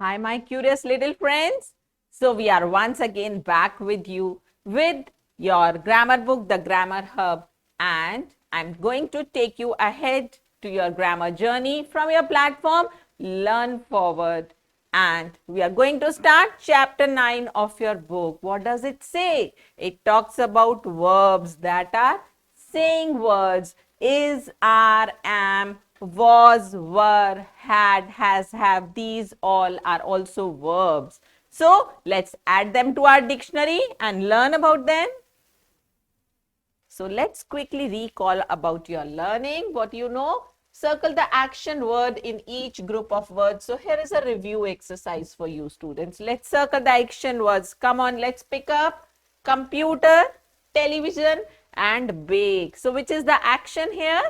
Hi, my curious little friends. So, we are once again back with you with your grammar book, The Grammar Hub, and I'm going to take you ahead to your grammar journey from your platform, Learn Forward. And we are going to start chapter 9 of your book. What does it say? It talks about verbs that are saying words is, are, am, was, were, had, has, have. These all are also verbs. So let's add them to our dictionary and learn about them. So let's quickly recall about your learning. What you know? Circle the action word in each group of words. So here is a review exercise for you students. Let's circle the action words. Come on, let's pick up computer, television and bake. So which is the action here?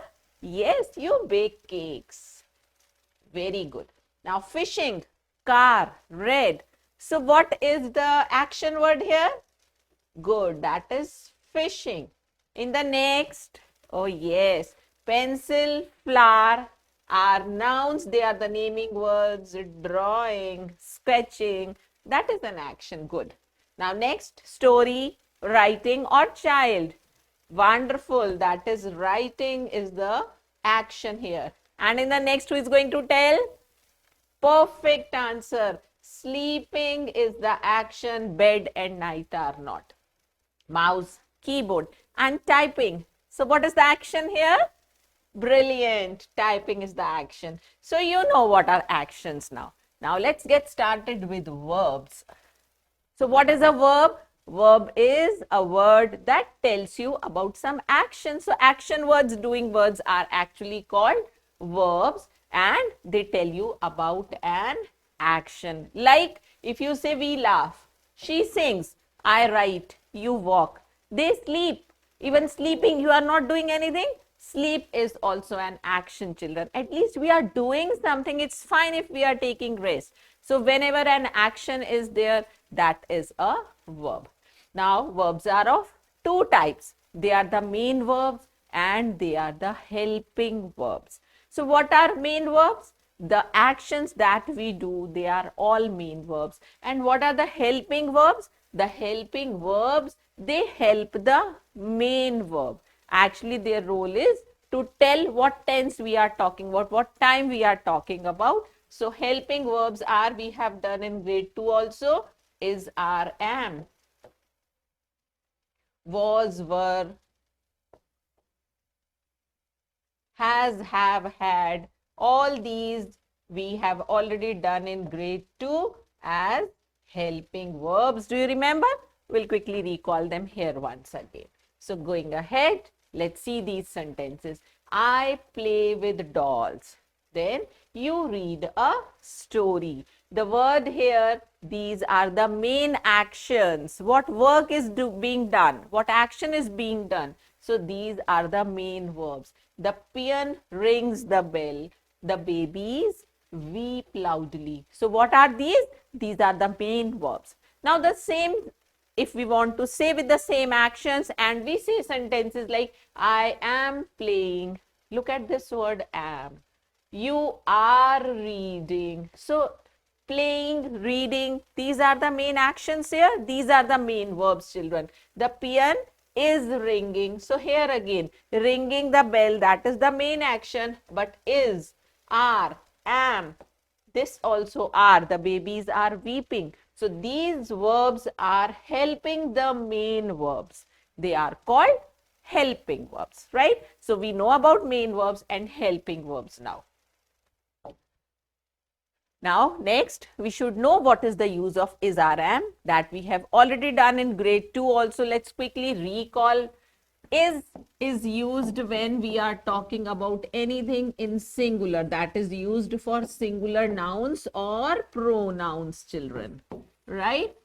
Yes, you bake cakes. Very good. Now fishing, car, red. So what is the action word here? Good, that is fishing. In the next, oh yes, pencil, flower are nouns. They are the naming words. Drawing, sketching, that is an action. Good. Now next, story, writing or child. Wonderful, that is writing is the action here. And in the next, who is going to tell? Perfect answer. Sleeping is the action, bed and night are not. Mouse, keyboard and typing. So what is the action here? Brilliant. Typing is the action. So you know what are actions now. Now let's get started with verbs. So what is a verb? Verb is a word that tells you about some action. So action words, doing words are actually called verbs and they tell you about an action. Like if you say we laugh, she sings, I write, you walk, they sleep. Even sleeping, you are not doing anything. Sleep is also an action, children. At least we are doing something. It's fine if we are taking rest. So whenever an action is there, that is a verb. Now, verbs are of two types. They are the main verbs and they are the helping verbs. So what are main verbs? The actions that we do, they are all main verbs. And what are the helping verbs? The helping verbs, they help the main verb. Actually, their role is to tell what tense we are talking about, what time we are talking about. So, helping verbs are, we have done in grade 2 also, is, are, am, was, were, has, have, had. All these we have already done in grade 2 as helping verbs. Do you remember? We'll quickly recall them here once again. So going ahead, let's see these sentences. I play with dolls. Then you read a story. The word here, these are the main actions. What work is being done? What action is being done? So these are the main verbs. The peon rings the bell. The babies weep loudly. So what are these? These are the main verbs. Now the same, if we want to say with the same actions and we say sentences like I am playing. Look at this word am. You are reading. So playing, reading, these are the main actions here. These are the main verbs, children. The peon is ringing. So here again, ringing the bell, that is the main action. But is, are, am, this also are. The babies are weeping. So these verbs are helping the main verbs. They are called helping verbs, right? So we know about main verbs and helping verbs now. Now, next, we should know what is the use of is, are, am. That we have already done in grade 2 also. Let's quickly recall. Is used when we are talking about anything in singular. That is used for singular nouns or pronouns, children. Right?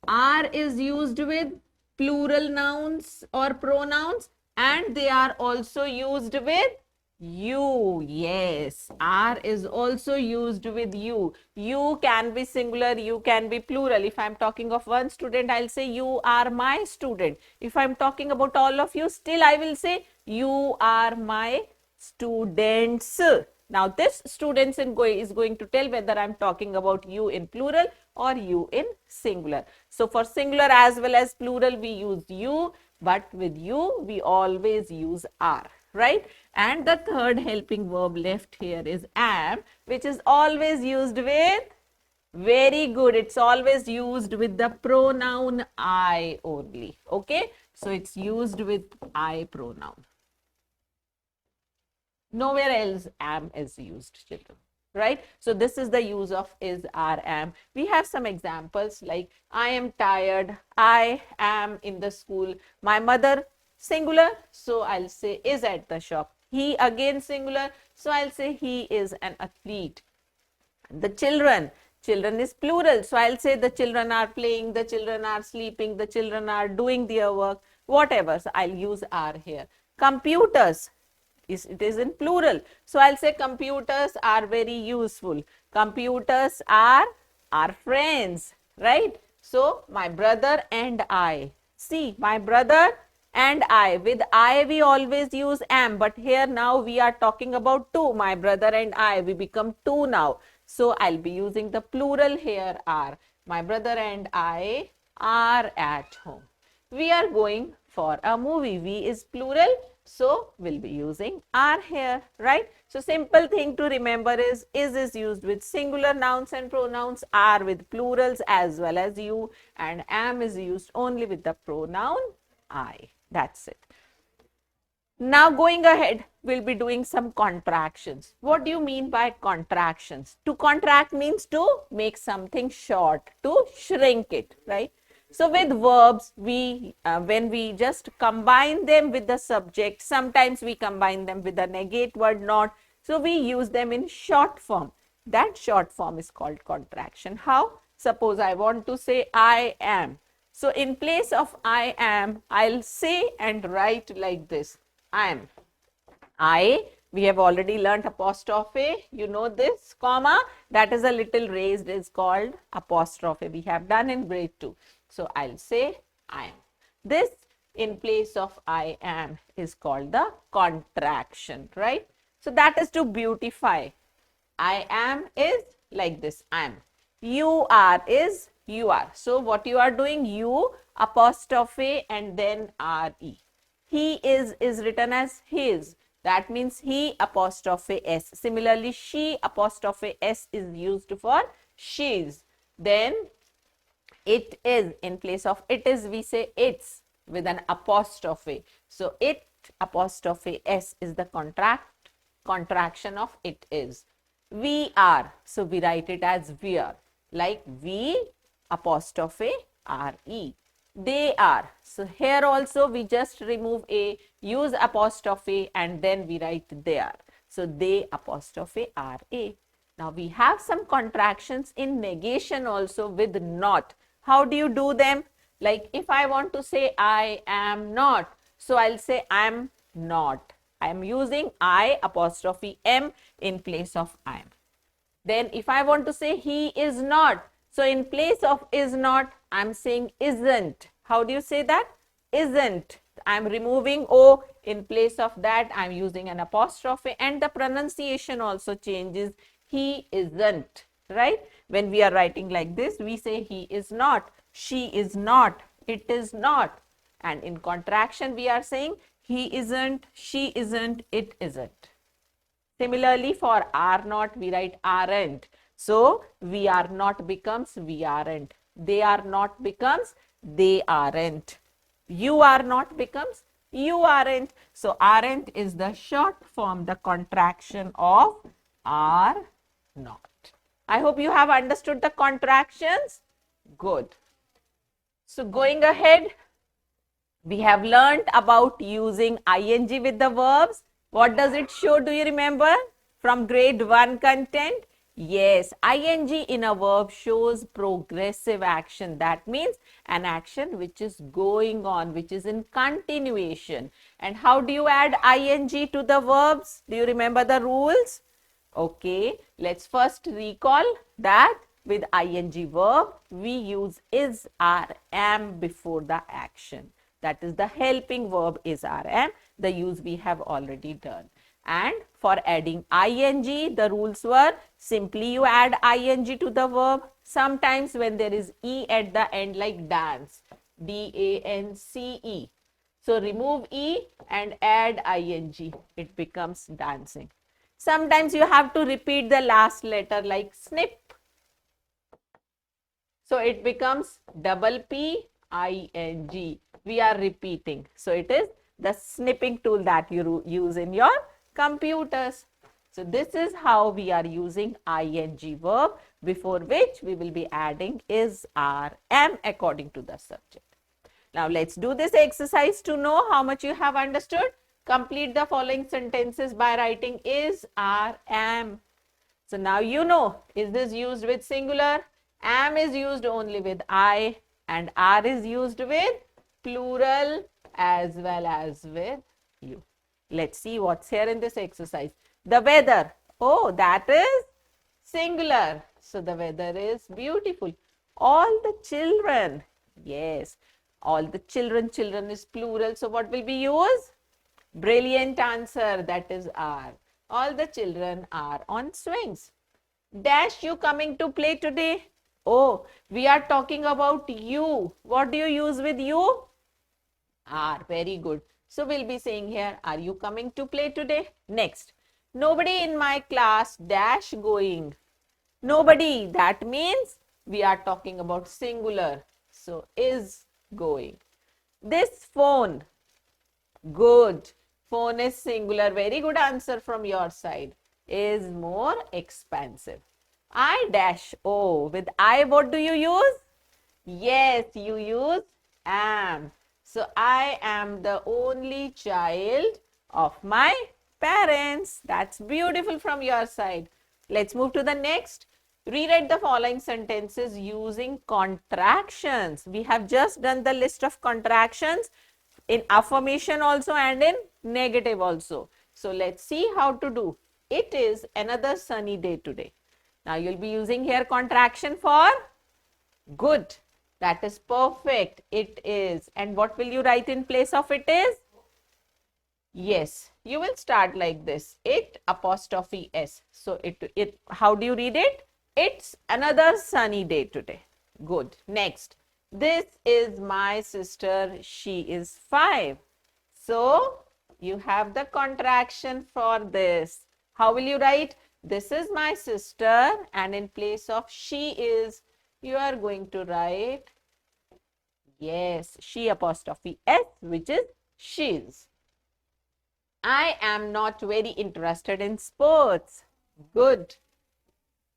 Are is used with plural nouns or pronouns and they are also used with you. Yes, are is also used with you. You can be singular, you can be plural. If I'm talking of one student, I'll say you are my student. If I'm talking about all of you, still I will say you are my students. Now this students is going to tell whether I'm talking about you in plural or you in singular. So for singular as well as plural we use you, but with you we always use are, right? And the third helping verb left here is am, which is always used with, very good, it's always used with the pronoun I only. Okay, so it's used with I pronoun. Nowhere else am is used, children, right? So this is the use of is, are, am. We have some examples like I am tired, I am in the school, my mother, singular, so I'll say is at the shop. He, again singular, so I'll say he is an athlete. The children, children is plural, so I'll say the children are playing, the children are sleeping, the children are doing their work, whatever, so I'll use are here. Computers, it is in plural, so I'll say computers are very useful, computers are our friends, right? So my brother and I, see, my brother and I, with I we always use am, but here now we are talking about two, my brother and I, we become two now, so I'll be using the plural here, are. My brother and I are at home. We are going for a movie. We is plural, so we'll be using are here, right? So simple thing to remember is used with singular nouns and pronouns, are with plurals as well as you, and am is used only with the pronoun I. That's it. Now going ahead, we'll be doing some contractions. What do you mean by contractions? To contract means to make something short, to shrink it, right? So with verbs, when we just combine them with the subject, sometimes we combine them with the negate word not. So we use them in short form. That short form is called contraction. How? Suppose I want to say I am. So in place of I am, I'll say and write like this. I am. I, we have already learnt apostrophe, you know this, comma, that is a little raised, is called apostrophe. We have done in grade 2. So I'll say I am. This in place of I am is called the contraction, right? So that is to beautify. I am is like this, I am. You are is you are. So what you are doing, you apostrophe and then re. He is written as his. That means he apostrophe s. Similarly, she apostrophe s is used for she's. Then it is, in place of it is, we say it's with an apostrophe. So it apostrophe s is the contraction of it is. We are, so we write it as we are, like we apostrophe re. They are, so here also we just remove a, use apostrophe and then we write they are. So they apostrophe ra. Now we have some contractions in negation also with not. How do you do them? Like if I want to say I am not, so I'll say I am not. I am using I apostrophe m in place of I am. Then if I want to say he is not, so in place of is not, I'm saying isn't. How do you say that? Isn't. I'm removing O. In place of that, I'm using an apostrophe, and the pronunciation also changes. He isn't, right? When we are writing like this, we say he is not, she is not, it is not. And in contraction, we are saying he isn't, she isn't, it isn't. Similarly, for are not, we write aren't. So, we are not becomes we aren't. They are not becomes they aren't. You are not becomes you aren't. So, aren't is the short form, the contraction of are not. I hope you have understood the contractions. Good. So, going ahead, we have learned about using ing with the verbs. What does it show? Do you remember from grade 1 content? Yes, ing in a verb shows progressive action. That means an action which is going on, which is in continuation. And how do you add ing to the verbs? Do you remember the rules? Okay, let's first recall that with ing verb, we use is, are, am before the action. That is the helping verb is, are, am. The use we have already done. And for adding ing, the rules were simply you add ing to the verb. Sometimes when there is e at the end, like dance, D-A-N-C-E. So remove e and add ing. It becomes dancing. Sometimes you have to repeat the last letter like snip. So it becomes double P-I-N-G. We are repeating. So it is the snipping tool that you use in your computers. So this is how we are using ing verb, before which we will be adding is, are, am according to the subject. Now let's do this exercise to know how much you have understood. Complete the following sentences by writing is, are, am. So now you know, is this used with singular? Am is used only with I, and are is used with plural as well as with you. Let's see what's here in this exercise. The weather. Oh, that is singular. So the weather is beautiful. All the children. Yes. All the children. Children is plural. So what will be used? Brilliant answer. That is are. All the children are on swings. Dash, you coming to play today? Oh, we are talking about you. What do you use with you? Are. Very good. So we'll be saying here, are you coming to play today? Next. Nobody in my class dash going. Nobody. That means we are talking about singular. So is going. This phone. Good. Phone is singular. Very good answer from your side. Is more expensive. I dash O. With I, what do you use? Yes, you use am. So I am the only child of my parents. That's beautiful from your side. Let's move to the next. Rewrite the following sentences using contractions. We have just done the list of contractions in affirmation also and in negative also. So let's see how to do. It is another sunny day today. Now you'll be using here contraction for good. That is perfect. It is. And what will you write in place of it is? Yes, you will start like this. It apostrophe S. So how do you read it? It's another sunny day today. Good. Next. This is my sister. She is 5. So you have the contraction for this. How will you write? This is my sister, and in place of she is, you are going to write, yes, she apostrophe S, which is she's. I am not very interested in sports. Good.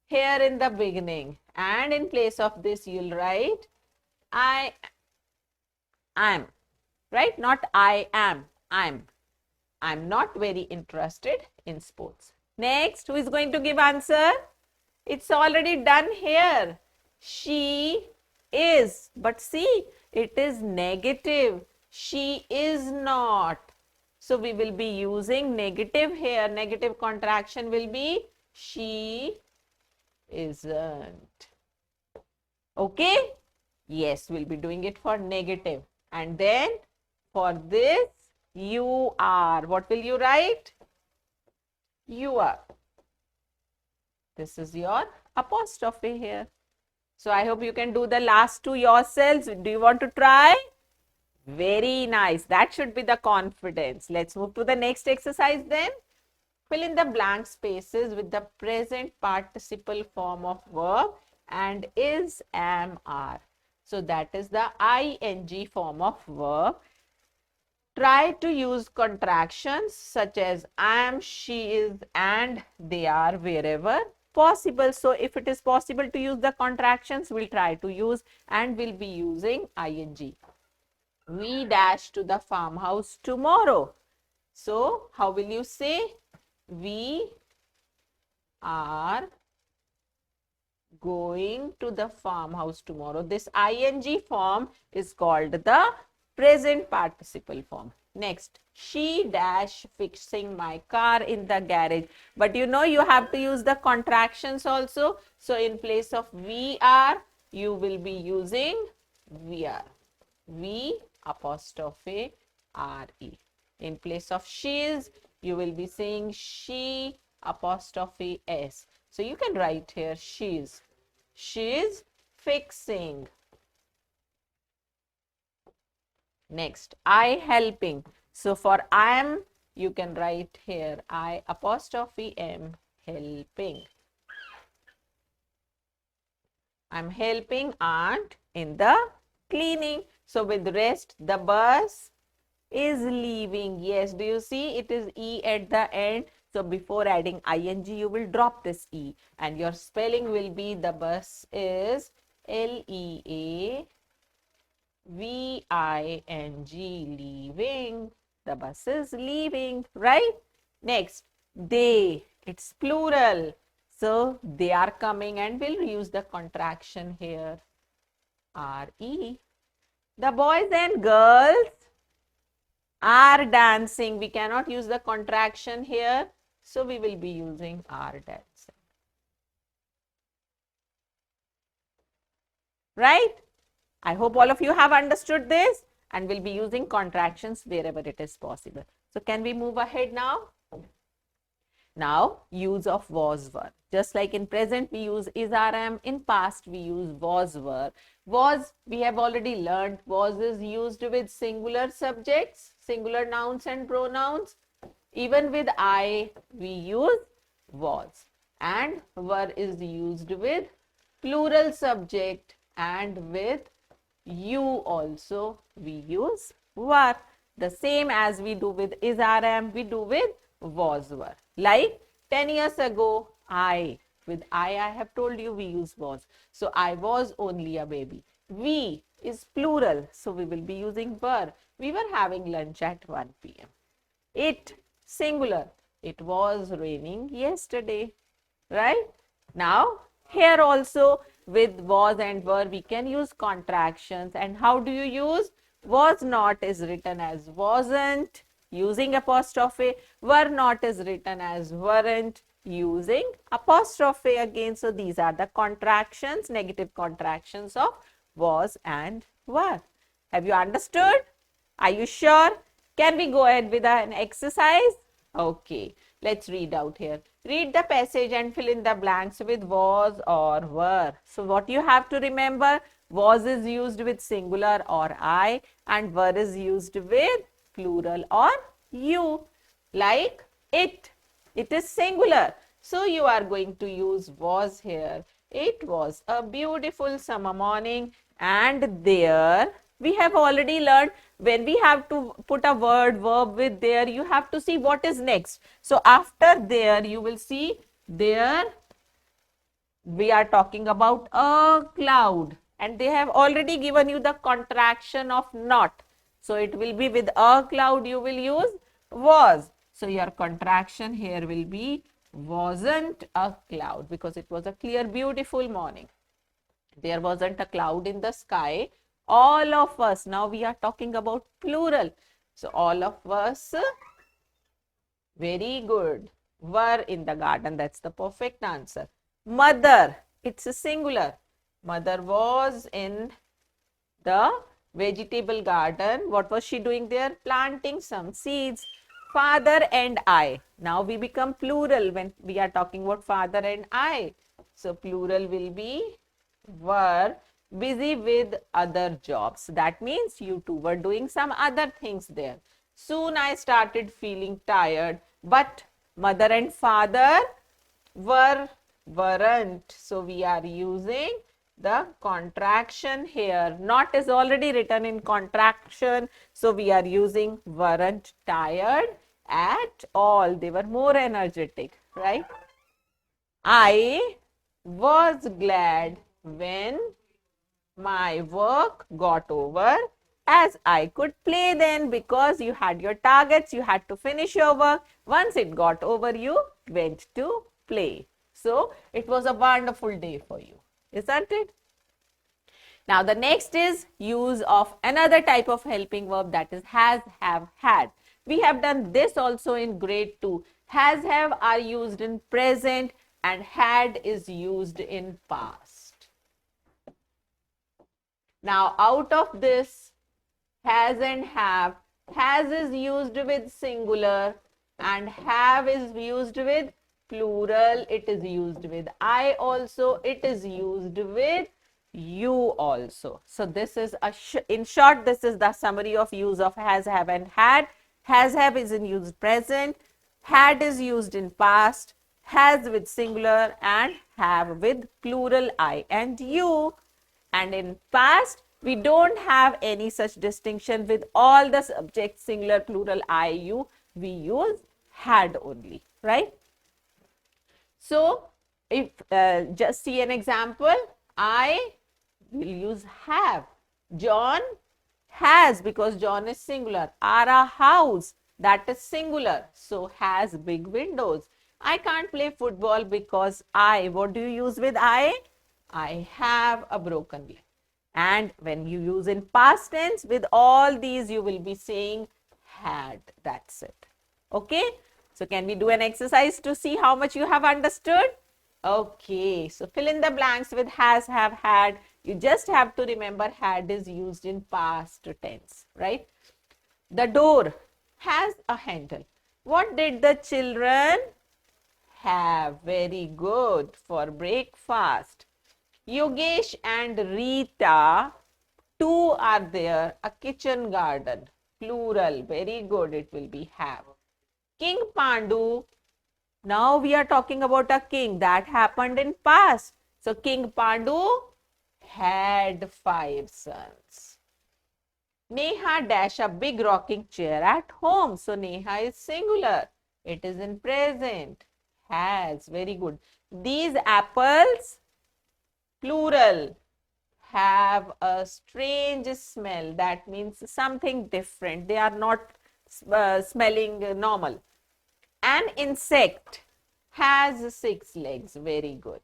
Here in the beginning, and in place of this, you'll write I am, right? Not I am, I'm not very interested in sports. Next, who is going to give answer? It's already done here. She is, but see, it is negative. She is not. So we will be using negative here. Negative contraction will be she isn't. Okay? Yes, we'll be doing it for negative. And then for this, you are. What will you write? You are. This is your apostrophe here. So I hope you can do the last two yourselves. Do you want to try? Very nice. That should be the confidence. Let's move to the next exercise then. Fill in the blank spaces with the present participle form of verb and is, am, are. So that is the ing form of verb. Try to use contractions such as am, she is, and they are wherever possible. So if it is possible to use the contractions, we'll try to use, and we'll be using ing. We dash to the farmhouse tomorrow. So how will you say? We are going to the farmhouse tomorrow. This ing form is called the present participle form. Next, she dash fixing my car in the garage. But you know you have to use the contractions also. So in place of we are, you will be using we are. We apostrophe re. In place of she is, you will be saying she apostrophe s. So you can write here she's. She's fixing. Next, I helping. So for I am, you can write here I apostrophe am helping. I'm helping aunt in the cleaning. So with rest, the bus is leaving. Yes, do you see it is E at the end? So before adding ing, you will drop this E and your spelling will be the bus is Leaving, leaving. The bus is leaving, right? Next, they, it's plural. So they are coming and we'll use the contraction here, RE. The boys and girls are dancing. We cannot use the contraction here. So we will be using are dancing. Right? I hope all of you have understood this and will be using contractions wherever it is possible. So can we move ahead now? Now, use of was were. Just like in present, we use is, are, am. In past, we use was were. Was, we have already learned, was is used with singular subjects, singular nouns and pronouns. Even with I, we use was. And were is used with plural subject, and with you also we use were. The same as we do with is, are, am, we do with was, were. Like 10 years ago, with I have told you we use was. So I was only a baby. We is plural, so we will be using were. We were having lunch at 1 p.m. It, singular. It was raining yesterday, right? Now, here also with was and were, we can use contractions. And how do you use? Was not is written as wasn't, using apostrophe. Were not is written as weren't, using apostrophe again. So these are the contractions, negative contractions of was and were. Have you understood? Are you sure? Can we go ahead with an exercise? Okay, let's read out here. Read the passage and fill in the blanks with was or were. So what you have to remember, was is used with singular or I, and were is used with plural or you. Like it is singular. So you are going to use was here. It was a beautiful summer morning, and there we have already learned when we have to put a word verb with there, you have to see what is next. So after there, you will see there we are talking about a cloud, and they have already given you the contraction of not. So it will be with a cloud you will use was. So your contraction here will be wasn't a cloud, because it was a clear, beautiful morning. There wasn't a cloud in the sky. All of us, now we are talking about plural. So all of us, very good, were in the garden. That's the perfect answer. Mother, it's a singular. Mother was in the vegetable garden. What was she doing there? Planting some seeds. Father and I. Now we become plural when we are talking about father and I. So plural will be were busy with other jobs. That means you two were doing some other things there. Soon I started feeling tired, but mother and father weren't. So we are using the contraction here. Not is already written in contraction. So we are using weren't tired at all. They were more energetic, right? I was glad when my work got over, as I could play then, because you had your targets, you had to finish your work. Once it got over, you went to play. So it was a wonderful day for you, isn't it? Now the next is use of another type of helping verb, that is has, have, had. We have done this also in grade 2. Has, have are used in present and had is used in past. Now out of this, has and have, has is used with singular, And have is used with plural. It is used with I also. It is used with you also. So this is in short, this is the summary of use of has, have and had. Has, have is in use present. Had is used in past. Has with singular and have with plural I and you. And in past, we don't have any such distinction with all the subjects, singular, plural, I, you. We use had only, right? So, if just see an example, I will use have. John has, because John is singular. Our house, that is singular. So, has big windows. I can't play football because what do you use with I? I have a broken leg. And when you use in past tense, with all these, you will be saying had. That's it. Okay. So can we do an exercise to see how much you have understood? Okay. So fill in the blanks with has, have, had. You just have to remember had is used in past tense, right? The door has a handle. What did the children have? Very good. For breakfast. Yogesh and Rita, two are there. A kitchen garden. Plural. Very good. It will be have. King Pandu. Now we are talking about a king that happened in past. So King Pandu had 5 sons. Neha dash a big rocking chair at home. So Neha is singular. It is in present. Has. Very good. These apples, plural, have a strange smell. That means something different. They are not smelling normal. An insect has 6 legs. Very good.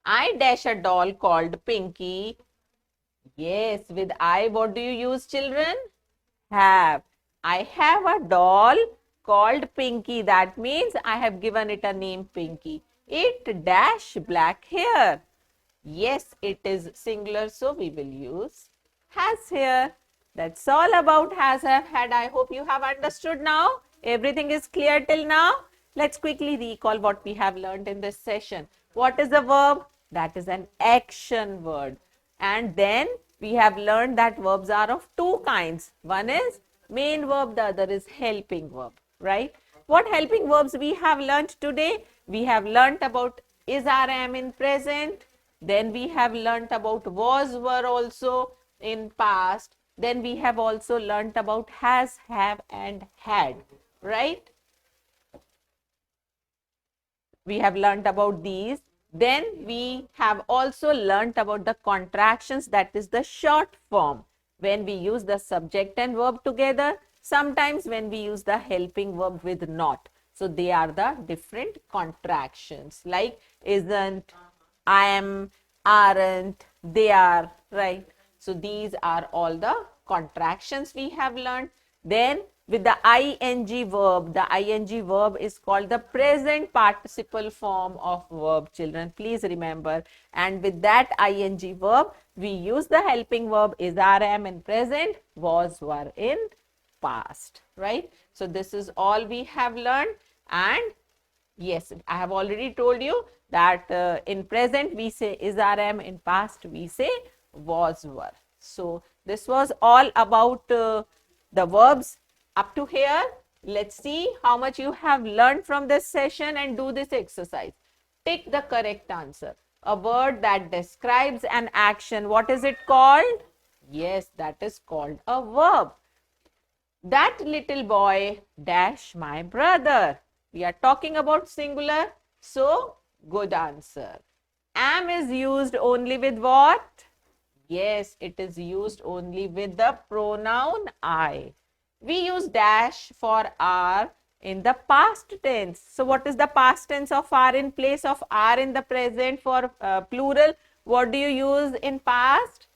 I dash a doll called Pinky. Yes, with I, what do you use, children? Have. I have a doll called Pinky. That means I have given it a name, Pinky. It dash black hair. Yes, it is singular, so we will use has here. That's all about has, have, had. I hope you have understood now. Everything is clear till now. Let's quickly recall what we have learned in this session. What is a verb? That is an action word. And then we have learned that verbs are of 2 kinds. One is main verb, the other is helping verb, right? What helping verbs we have learned today? We have learned about is, are, am in present. Then we have learnt about was, were also in past. Then we have also learnt about has, have and had, right? We have learnt about these. Then we have also learnt about the contractions, that is the short form. When we use the subject and verb together, sometimes when we use the helping verb with not. So they are the different contractions like isn't, I am, aren't, they are, right? So these are all the contractions we have learned. Then with the ing verb is called the present participle form of verb, children. Please remember. And with that ing verb, we use the helping verb is, are, am in present, was, were in past, right? So this is all we have learned. And yes, I have already told you that in present we say is, are, am, in past we say was, were. So this was all about the verbs. Up to here, let's see how much you have learned from this session and do this exercise. Take the correct answer. A word that describes an action, what is it called? Yes, that is called a verb. That little boy dash my brother. We are talking about singular, so good answer. Am is used only with what? Yes, it is used only with the pronoun I. We use dash for are in the past tense. So what is the past tense of are in place of are in the present for plural? What do you use in past?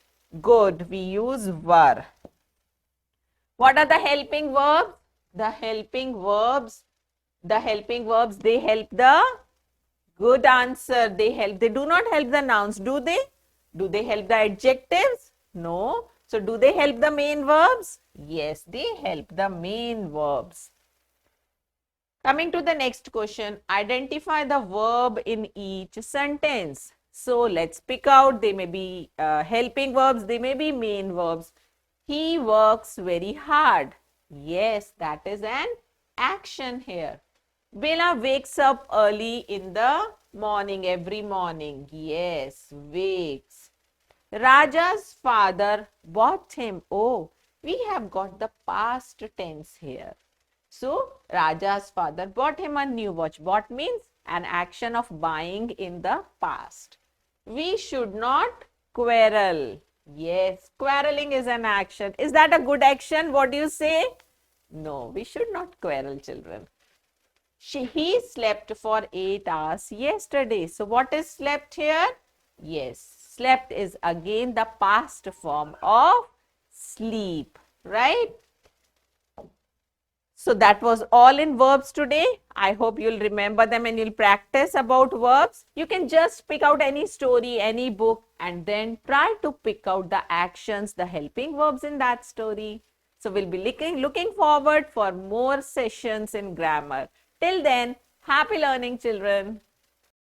Good, we use were. What are the helping verbs? The helping verbs, they help the good answer. They do not help the nouns, do they? Do they help the adjectives? No. So do they help the main verbs? Yes, they help the main verbs. Coming to the next question, identify the verb in each sentence. So let's pick out, they may be helping verbs, they may be main verbs. He works very hard. Yes, that is an action here. Bella wakes up early in the morning, every morning. Yes, wakes. Raja's father bought him. Oh, we have got the past tense here. So, Raja's father bought him a new watch. Bought means an action of buying in the past. We should not quarrel. Yes, quarreling is an action. Is that a good action? What do you say? No, we should not quarrel, children. He slept for 8 hours yesterday. So, what is slept here? Yes, slept is again the past form of sleep, right? So that was all in verbs today. I hope you'll remember them and you'll practice about verbs. You can just pick out any story, any book, and then try to pick out the actions, the helping verbs in that story. So we'll be looking forward for more sessions in grammar. Till then, happy learning, children.